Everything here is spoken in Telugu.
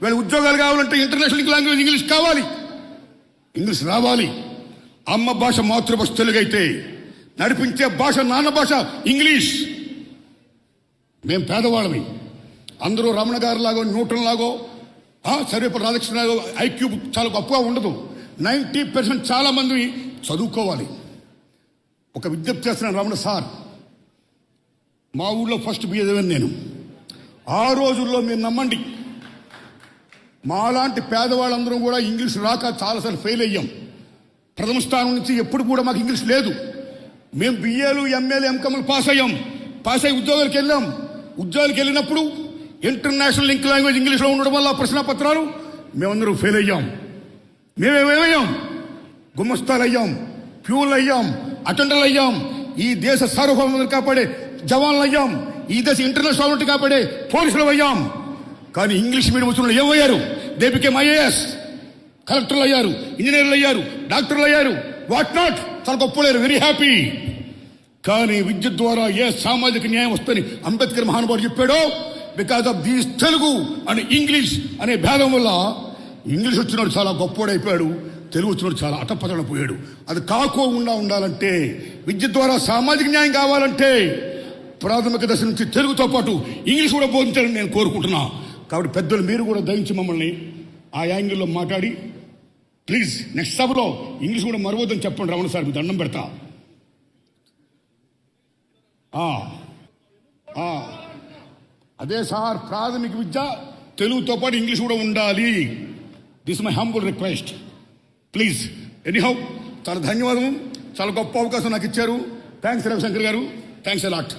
వీళ్ళ ఉద్యోగాలు కావాలంటే ఇంటర్నేషనల్ లాంగ్వేజ్ ఇంగ్లీష్ కావాలి, ఇంగ్లీష్ రావాలి. అమ్మ భాష మాతృభాష తెలుగు అయితే నడిపించే భాష నాన్న భాష ఇంగ్లీష్. మేం పేదవాళ్ళమి. అందరూ రమణ గారి లాగో న్యూటన్ లాగో సర్వేపల్లి రాధాకృష్ణ లాగో ఐక్యూ చాలా గొప్పగా ఉండదు. 90% చాలా మంది చదువుకోవాలి. ఒక విజ్ఞప్తి చేస్తున్నాను రమణ సార్, మా ఊళ్ళో ఫస్ట్ బిఏ చదివాను నేను. ఆ రోజుల్లో మీరు నమ్మండి, మాలాంటి పేదవాళ్ళందరం కూడా ఇంగ్లీష్ రాక చాలాసార్లు ఫెయిల్ అయ్యాం. ప్రథమ స్థానం నుంచి ఎప్పుడు కూడా మాకు ఇంగ్లీష్ లేదు. మేము బిఏలు ఎంఏలు ఎంకమ్లు పాస్ అయ్యాం. పాస్ అయ్యి ఉద్యోగాలకు వెళ్ళాం. ఉద్యోగాలకు వెళ్ళినప్పుడు ఇంటర్నేషనల్ లింక్ లాంగ్వేజ్ ఇంగ్లీష్లో ఉండడం వల్ల ప్రశ్న పత్రాలు మేమందరూ ఫెయిల్ అయ్యాం. మేమేమయ్యాం? గుమస్తాలు అయ్యాం, ప్యూన్లు అయ్యాం, అటెండర్లు అయ్యాం. ఈ దేశ సార్వభౌమాన్ని కాపాడే జవాన్లు అయ్యాం. ఈ దేశ ఇంటర్నేషనల్ కాపాడే పోలీసులు అయ్యాం. కానీ ఇంగ్లీష్ మీడియం వచ్చిన వాళ్ళు ఏమయ్యారు? దే బికేమ్ ఐఏఎస్, కలెక్టర్లు అయ్యారు, ఇంజనీర్లు అయ్యారు, డాక్టర్లు అయ్యారు, వాట్ నాట్. చాలా గొప్పలేరు, వెరీ హ్యాపీ. కానీ విద్య ద్వారా ఏ సామాజిక న్యాయం వస్తుందని అంబేద్కర్ మహానుభావుడు చెప్పాడో, because of these Telugu and English అనే భేదం వల్ల ఇంగ్లీష్ వచ్చినాడు చాలా గొప్పోడైపోయాడు, తెలుగు వచ్చినాడు చాలా అటపతడపోయాడు. అది కాకోకుండా ఉండాలంటే, విద్య ద్వారా సామాజిక న్యాయం కావాలంటే ప్రాథమిక దశ నుంచి తెలుగుతో పాటు ఇంగ్లీష్ కూడా బోధించాలని నేను కోరుకుంటున్నా. కాబట్టి పెద్దలు మీరు కూడా దయించి మమ్మల్ని ఆ యాంగిల్లో మాట్లాడి ప్లీజ్ నెక్స్ట్ సభలో ఇంగ్లీష్ కూడా మరవద్దని చెప్పండి. రమణ సార్, మీ దండం పెడతా. అదే సార్, ప్రాథమిక విద్య తెలుగుతో పాటు ఇంగ్లీష్ కూడా ఉండాలి. This my humble request, please. Anyhow, చాలా ధన్యవాదం. చాలా గొప్ప అవకాశం నాకు ఇచ్చారు. థ్యాంక్స్ రవిశంకర్ గారు, థ్యాంక్స్ ఎ లాట్.